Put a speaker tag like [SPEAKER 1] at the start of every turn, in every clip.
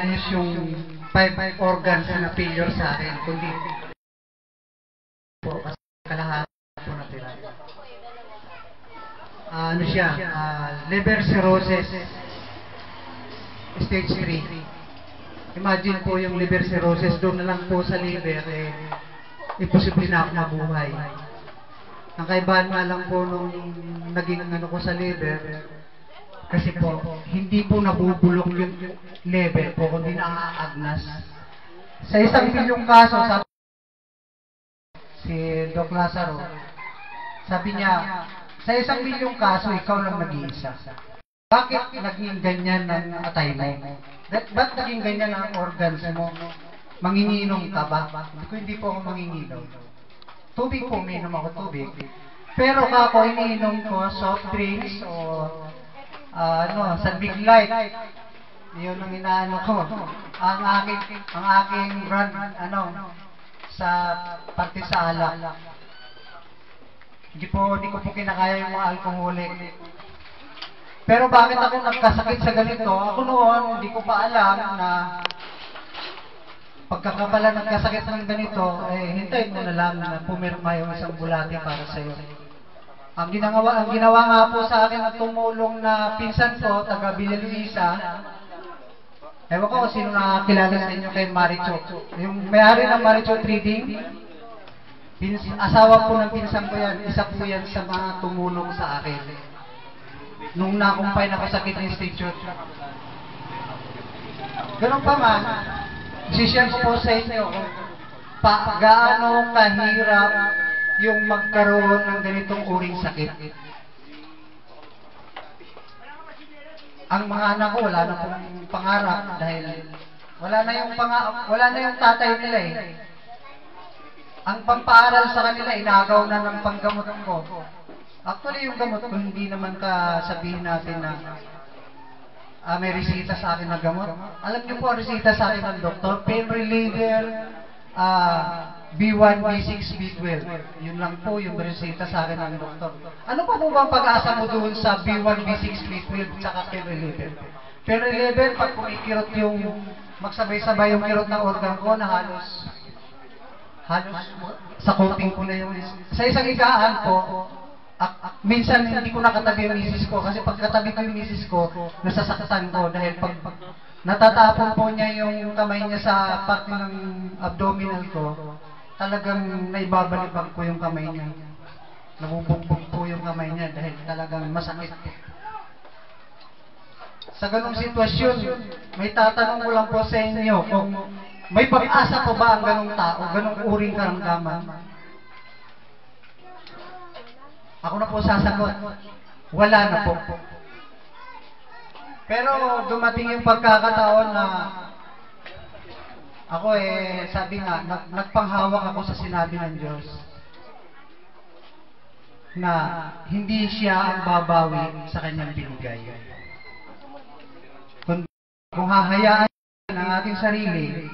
[SPEAKER 1] ayos yung 5 organs na failure sa akin, kundi po, kasi kalahati po natira. Ano siya, liver cirrhosis, stage 3. Imagine po yung liver cirrhosis, doon na lang po sa liver, imposible na ako mabuhay. Ang kaibahan nga lang po nung naging ano ko sa liver, kasi po, hindi po nabubulok yung liver po, kundi naaagnas. Sa 1 milyong kaso, sabi si Doc Lazaro, sabi niya, sa 1 milyong kaso, ikaw lang nag-iisa. Bakit naging ganyan ang atay mo? Ba't naging ganyan ang organs mo? Manginginom ka ba? Hindi po ako manginginom. Tubig po, umiinom ako tubig. Pero kako, iniinom ko soft drinks o San Big Light. Yun ang inaano ko. Ang aking brand, sa parte sa alak. Hindi ko po kinakaya yung mga alcoholic. Pero bakit ako nagkasakit sa ganito? Ako noon, hindi ko pa alam na pagkakapala nagkasakit ng ganito, hintayin mo na lang na pumirma yung isang bulati para sa iyo. Ang ginawa nga po sa akin at tumulong na pinsan ko, taga Villaluisa, ewan ko kung sino nakakilala sa inyo kay Maricho. Yung may-ari ng Maricho Trading, asawa po ng pinsan ko yan, isa po yan sa mga tumulong sa akin. Nung nakumpay na ako sa kidney institute. Ganun pa man, isishare ko po sa inyo kung gaano kahirap yung magkaroon ng ganitong uring sakit. Ang mga anak ko wala na pong pangarap dahil wala na yung tatay nila eh. Ang pampaaral sa kanila inagaw na ng panggamot ko. Actually yung gamot ko hindi naman sabihin natin na may resita sa akin na gamot. Alam niyo po ang resita sa akin ng doktor, pain reliever, B1, B6, B12. Yun lang po yung resita sa akin ng doktor. Ano pa po bang pag-asa mo doon sa B1, B6, B12 saka pain reliever? Pain reliever, pag kumikirot yung magsabay-sabay yung kirot ng organ ko na halos sa coating ko na yung sa isang higaan po, minsan hindi ko nakatabi yung misis ko kasi pag katabi ko yung misis ko, nasasaktan ko dahil pag natatapon po niya yung kamay niya sa parte ng abdominal ko, talagang naibabalibag ko yung kamay niya. Nabubugbog po yung kamay niya dahil talagang masakit. Sa ganung sitwasyon, may tatanong ko lang po sa inyo kung may pag-asa po ba ang ganung tao, ganung uring karamdaman? Ako na po sasagot, wala na po. Pero dumating yung pagkakataon na ako sabi nga, nagpanghawak ako sa sinabi ng Diyos na hindi siya ang babawi sa kanyang binigay. Kung hahayaan ng ating sarili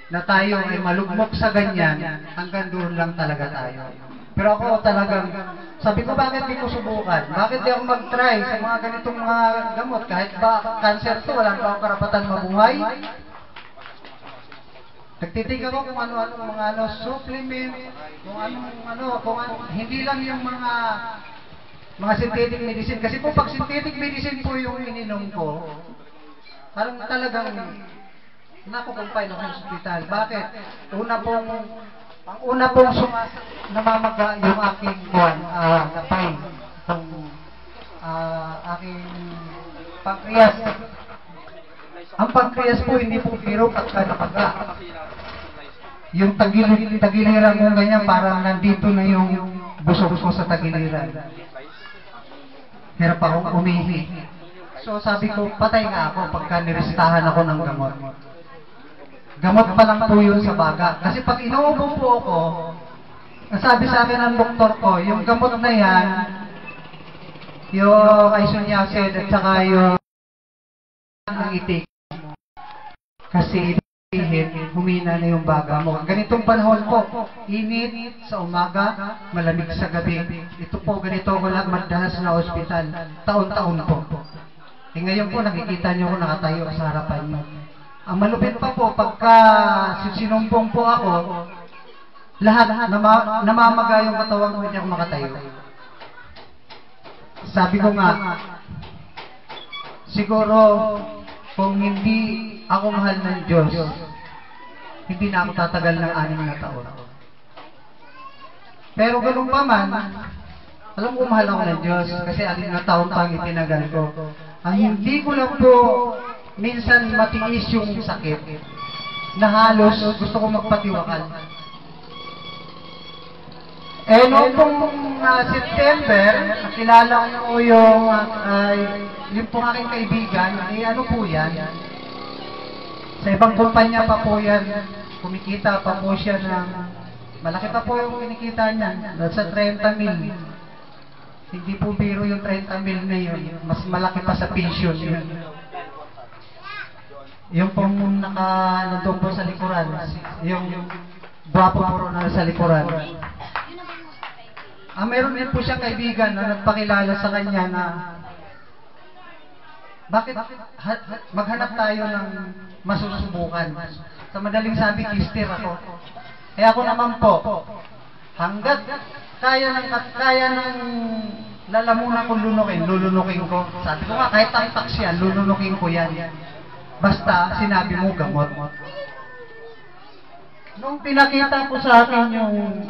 [SPEAKER 1] na tayo ay malugmok sa ganyan, hanggang doon lang talaga tayo. Pero ako talagang, sabi ko bakit di ko subukan? Bakit di ako mag-try sa mga ganitong mga gamot? Kahit ba cancer to, wala pa akong karapatan mabuhay. Nagtitig ako kung ano-ano mga supplement, kung hindi lang yung mga synthetic medicine. Kasi po pag synthetic medicine po yung ininom ko, parang talagang nakukumpay na sa hospital. Bakit? Ang una pong namamaga yung aking napay, itong aking pancreas. Ang pancreas po hindi po biro pagka namaga. Yung tagiliran mo ganyan, parang nandito na yung busog ko sa tagiliran. Hirap akong umihi. So sabi ko, patay nga ako pagka nirestahan ako ng gamot. Gamot pa lang po yun sa baga. Kasi pag inuubo po ako, nasabi sa akin ng doktor ko, yung gamot na yan, yung isoniazid at saka yung ng itik. Kasi humina na yung baga mo. Ganitong panahon po, init sa umaga, malamig sa gabi. Ito po, ganito ko lang madalas na ospital. Taon-taon po. Ngayon po, nakikita nyo ko nakatayo sa harapan nyo. Ang malupit pa po, pagka sinumpong po ako, lahat namamaga yung katawan ko, hindi ako makatayo. Sabi ko nga, siguro, kung hindi ako mahal ng Diyos, hindi na ako tatagal ng 6 na taon. Pero ganun pa man, alam ko mahal ako ng Diyos kasi 6 na taon pang itinagal ko. Ang hindi ko lang po minsan matiis yung sakit na halos gusto ko magpatiwakal. Eh, noong pong September, nakilala ko yung pong aking kaibigan, ano po yan? Sa ibang kumpanya pa po yan, kumikita pa po siya ng, malaki pa po yung kinikita niya, nasa 30 mil. Hindi po biro yung 30 mil na yun, mas malaki pa sa pension yun. Yung pong nandun po sa likuran, yung gwapo puro na sa likuran. Meron din po siyang kaibigan na nagpakilala sa kanya na bakit maghanap tayo ng masusubukan. Sa madaling sabi, kister ako. Kaya ako naman po, hanggat kaya ng lalamunan kong lulunukin ko. Sabi ko nga, kahit ang tax yan, lulunukin ko yan. Basta, sinabi mo gamot. Nung pinakita ko sa akin yung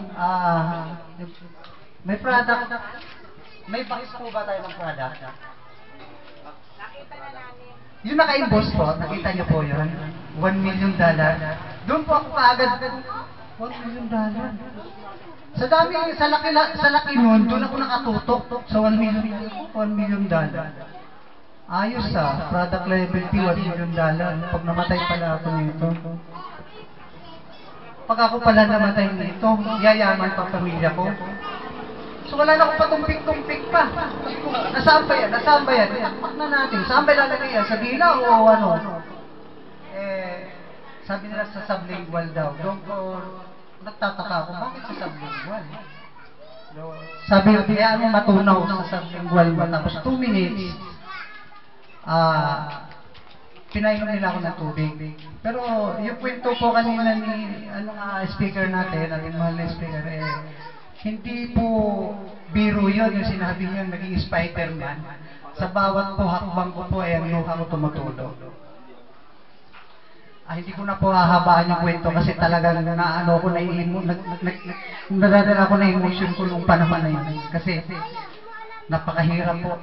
[SPEAKER 1] may product, may box po ba tayo ng product? Yung naka-inbox po, nakita niyo po yun, $1 million. Doon po ako kaagad, $1 million. Sa dami, sa laki nun, doon ako nakatutok sa $1 million. Ayos product liability, $1 million. Pag namatay pala ako nito. Pag ako pala namatay nito, yayaman pa pamilya ko. So wala na akong patumpik-tumpik pa. Nasaan ba yan? Itakpak na natin. Saan ba lalagay yan? Sa dila o ano? Sabi nila sa sublingual daw. Nagtataka ako, bakit sa sublingual? Sabi nila, kaya ano matunaw sa sublingual mo. Tapos 2 minutes, pinainom nila ako ng tubig. Pero yung kwento po kanina ni speaker natin, ang mahal na speaker, hindi po biro yun yung sinabi niya naging Spider-Man. Sa bawat po hakbang ko po ang luha ko tumutulog. Hindi ko na po hahabaan yung kwento kasi talagang nadadala ko na emotion ko nung panahon na yun. Kasi napakahirap po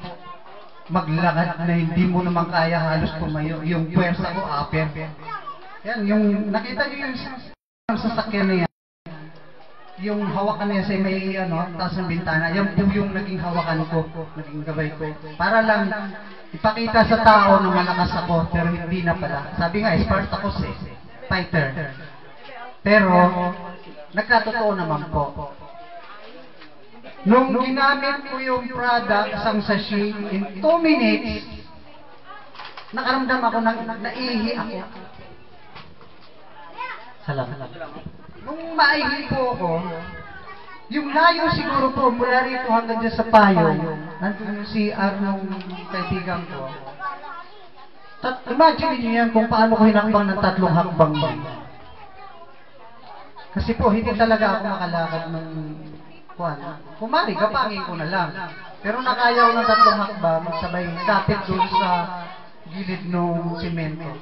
[SPEAKER 1] maglakad na hindi mo naman kaya halos tumayo. Yung puwersa ko, aper. Yan, yung nakita niyo yung sasakyan na yan. Yung hawakan niya sa may taas ng bintana, yan po yung naging hawakan ko, naging gabay ko. Para lang ipakita sa tao na malakas ako, pero hindi na pala. Sabi nga, Spartacus fighter. Pero, nagkatotoo naman po. Nung ginamit ko yung product, isang sachet, in 2 minutes, nakaramdam ako naihi ako. Salamat. Nung maihi po ako, yung layo siguro po mula rito hanggang dyan sa payo, nandun yung CR ng kaibigan ko. Imagine niyo yan kung paano ko hinakbang ng 3 hakbang ba. Kasi po, hindi talaga ako makalakad ng kumari, gapangin ko na lang. Pero nakayaw ng 3 hakbang, sabay kapit doon sa gilid ng simento.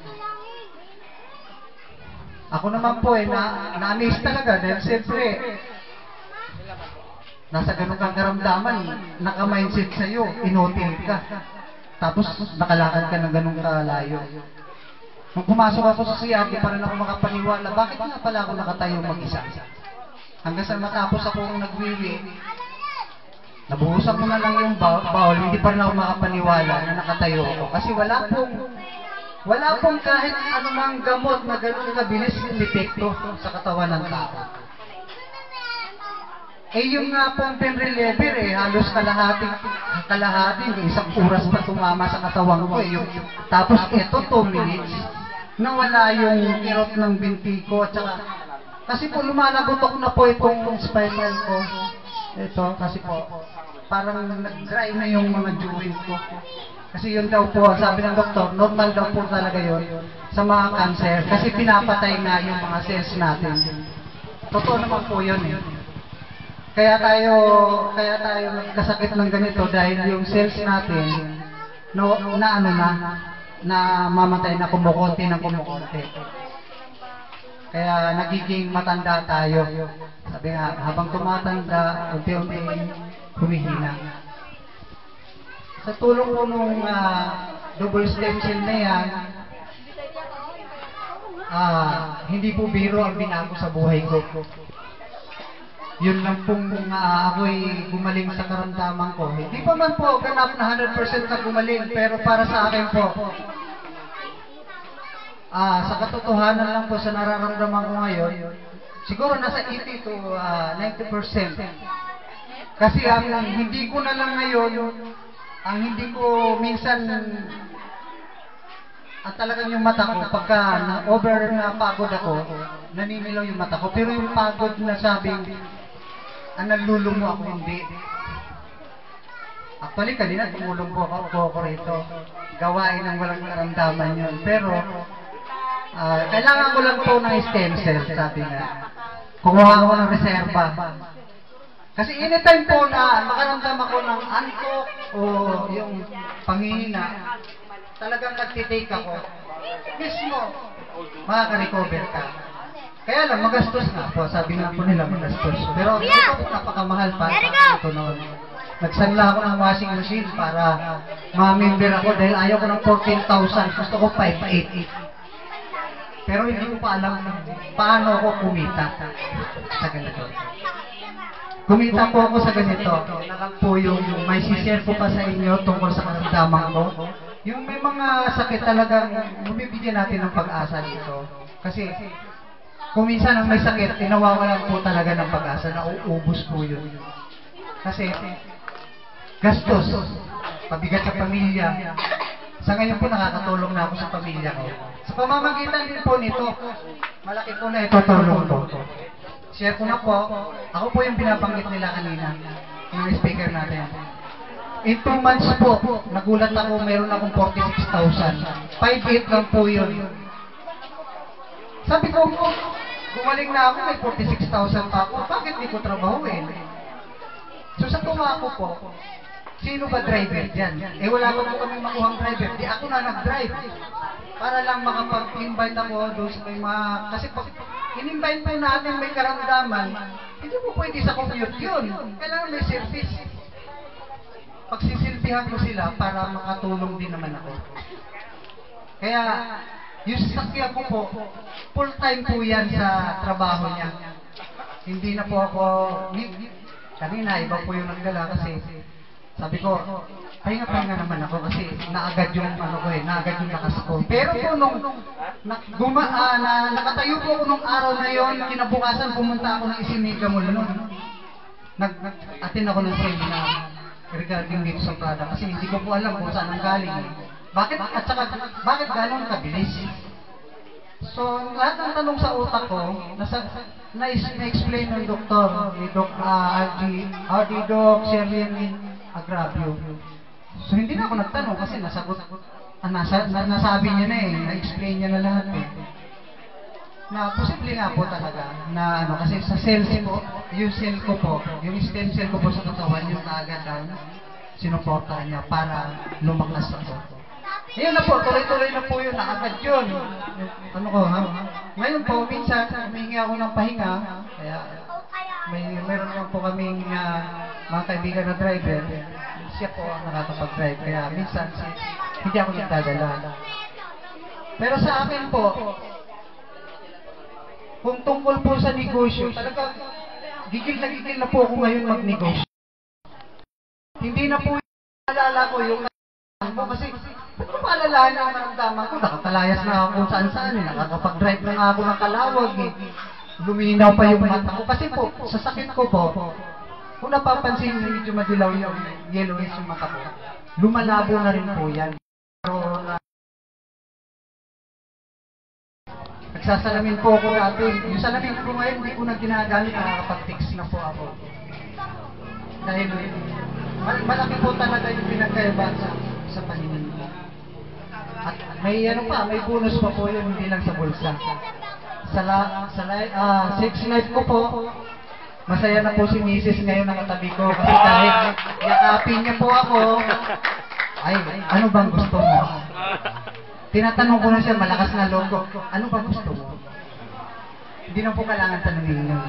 [SPEAKER 1] Ako naman po na-amaze talaga dahil siyempre nasa ganun kang karamdaman, naka-mindset sa'yo, inotil ka. Tapos nakalakad ka ng ganun kalayo. Nung pumasok ako sa CR, di pa rin ako makapaniwala, bakit nga pala ako nakatayo mag-isa? Hanggang sa matapos akong nagwiwi, nabuhusan ko na lang yung bawal, hindi pa rin ako makapaniwala na nakatayo ako. Kasi wala pong kahit anumang gamot na gano'n kabilis yung epekto sa katawan ng tao. Yung nga pong penrelever halos kalahati, isang oras pa tumama sa katawan ko tapos ito 2 minutes, nawala yung kirot ng binti ko at saka, kasi po lumalagotok na po itong spinal ko. Ito, kasi po, parang nag-dry na yung mga joint ko. Kasi yun daw po, sabi ng doktor, normal daw po talaga yun sa mga cancer. Kasi pinapatay nga yung mga cells natin. Totoo naman po yun eh. Kaya tayo nagkasakit ng ganito dahil yung cells natin na mamatay na kumukunti ng kumukunti. Kaya nagiging matanda tayo. Sabi nga, habang tumatanda, unti-unti humihina. Sa tulong po nung double stem cell na yan, hindi po biro ang binago sa buhay ko. Yun lang pong ako'y gumaling sa karamdaman ko. Hindi pa man po ganap na 100% na gumaling, pero para sa akin po, sa katotohanan lang po sa nararamdaman ko ngayon, siguro nasa 80 to 90%. Kasi ang hindi ko na lang ngayon, ang hindi ko minsan talagang yung mata ko, pagka over na pagod ako, naninilaw yung mata ko. Pero yung pagod na sabing, nalulung mo ako, hindi. Actually, kanina tumulong po ako rito. Gawain ng walang karamdaman yun. Pero, kailangan ko lang po ng stem cell, sabi nga. Kumuha ako ng reserva. Kasi anytime po na makaramdam ako ng antok o yung panghihina, talagang nagtitake ako. Mismo, makaka-recover ka. Kaya lang, magastos nga po. Sabi nga po nila, magastos. Pero ito po napakamahal pa. Ito noon. Nagsanla ako ng washing machine para ma-member ako dahil ayaw ko ng 14,000. Gusto ko 5,800. Pero hindi ko pa alam paano ako kumita sa ganito. Kumita po ako sa ganito. Nalang po yung may sishare ko pa sa inyo tungkol sa karamdaman ko. Yung may mga sakit talagang bumibigyan natin ng pag-asa dito. Kasi kung minsan ang may sakit, nawawalan po talaga ng pag-asa. Nauubos po yun. Kasi gastos, pabigat sa pamilya. Sa ngayon po nakakatulong na ako sa pamilya ko. Sa pamamagitan din po nito, malaki po na ito tulong ko. Share ko na po, ako po yung binabanggit nila kanina, yung speaker natin. In 2 months po, nagulat ako, meron akong 46,000. 5,800 lang po yun. Sabi ko, gumaling na ako, may 46,000 pa ako. Bakit di ko trabahuin? So sa tumako po, sino ba driver dyan? Eh wala pa po kami makuhang driver. Di ako na nag-drive. Para lang makapag-invite ako doon sa may mga... Kasi pag in-invite po natin may karamdaman, hindi po pwede sa commute yun. Kailangan may service. Pagsisilbihan ko sila para makatulong din naman ako. Kaya, yung sasakyan ko po, full-time po yan sa trabaho niya. Hindi na po ako... Kanina, iba po yung nagdala kasi sabi ko, pahinga-pahinga naman ako kasi naagad yung naagad yung lakas ko. Pero po nung nakatayo po ako nung araw na yon, kinabukasan pumunta ako ng Isimiga Mall noon. Nag-attend ako ng seminar regarding dito sa product kasi hindi ko po alam kung saan ang galing. Bakit gano'n kabilis? So, lahat ng tanong sa utak ko, na-explain ng doktor, ni Doc Doc Sherlyn Agravio. So, hindi na ako nagtanong kasi nasabi niya na eh, na-explain niya na lahat eh. Na posible nga po talaga na kasi sa cells ko, yung cell ko po, yung stem cell ko po sa katawan, yung kaagad sinuportahan niya para lumakas ako. Ngayon na po, tuloy-tuloy na po yun, naagad yun. Ngayon po, minsan, humingi ako ng pahinga, kaya meron lang po kaming mga kaibigan na driver, siya po ang nakakapag-drive, kaya minsan, hindi ako nagdadala. Pero sa akin po, kung tungkol po sa negosyo, talagang gigil na po ako ngayon mag-negosyo. Hindi na po yung alala ko yung kasi ba't ko maalalahan ang naramdaman ko? Nakatalayas na ako kung saan-saan eh. Nakakapag-drive na nga ako ng Kalawag eh. Luminaw pa yung mata ko. Kasi po, sa sakit ko po, kung napapansin medyo madilaw yung yellowish yung mata ko, lumalabo na rin po yan. Pero nagsasalamin po ako dati. Yung salamin ko ngayon, hindi ko na ginagamit, nakakapag-fix na po ako. Dahil malaki po talaga yung pinagkaiba sa paningin mo. At may ano pa, may bonus pa po yun, hindi lang sa bulsa. Sex life ko po, masaya na po si Mrs. ngayon nakatabi ko. Kasi kahit yakapin niya po ako, ay, ano bang gusto mo? Tinatanong ko na siya, malakas na loob ko, ano bang gusto mo? Hindi na po kailangan tanongin yun.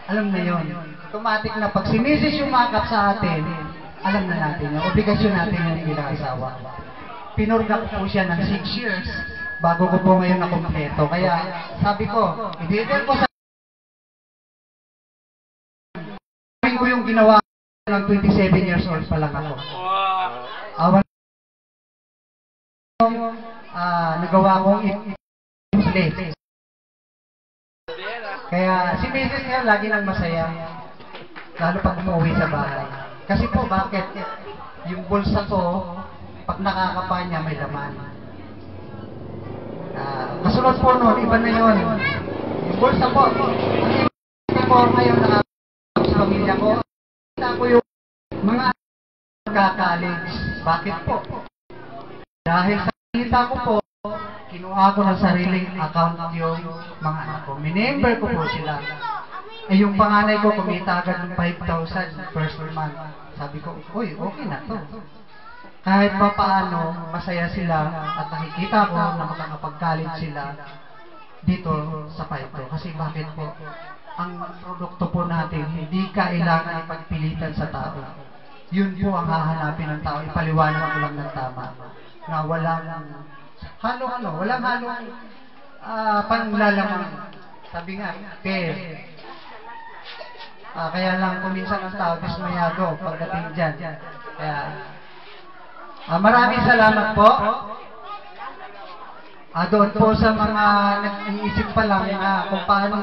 [SPEAKER 1] Alam na yun. Automatic na pag si Mrs. yumakap sa atin, alam na natin yun. Obligasyon natin yung bilang asawa. Pinurga ko po siya ng 6 years bago ko po ngayon na kompleto. Kaya sabi ko, i-deliver ko sa ko yung ginawa ng 27 years old pa lang ako. Awan nagawa kong slave. Kaya si Mrs. ngayon lagi nang masaya. Lalo pag umuwi sa bahay. Kasi po bakit? Yung bulsa ko, pag nakakapa niya may laman. Kasunod po noon, iba na yun. Yung bulsa po, ang po ngayon nakakapa sa pamilya ko. Kita ko yung mga kaka-college. Bakit po? Dahil sa kita ko po, kinuha ko ng sariling account yung mga anak ko. Minember ko po sila. Eh yung panganay ko kumita agad ng 5,000 first month. Sabi ko, uy, okay na to. Kahit pa paano, masaya sila at nakikita ko na makakapag-college sila dito sa Paito. Kasi bakit po? Ang produkto po natin, hindi kailangan ipagpilitan sa tao. Yun po ang hahanapin ng tao. Ipaliwanag ko lang ng tama. Na walang walang halong panlalamang. Sabi nga, kaya lang kuminsan ang tao dismayado pagdating dyan. Kaya, maraming salamat po. Doon po sa mga nag-iisip pa lang kung paano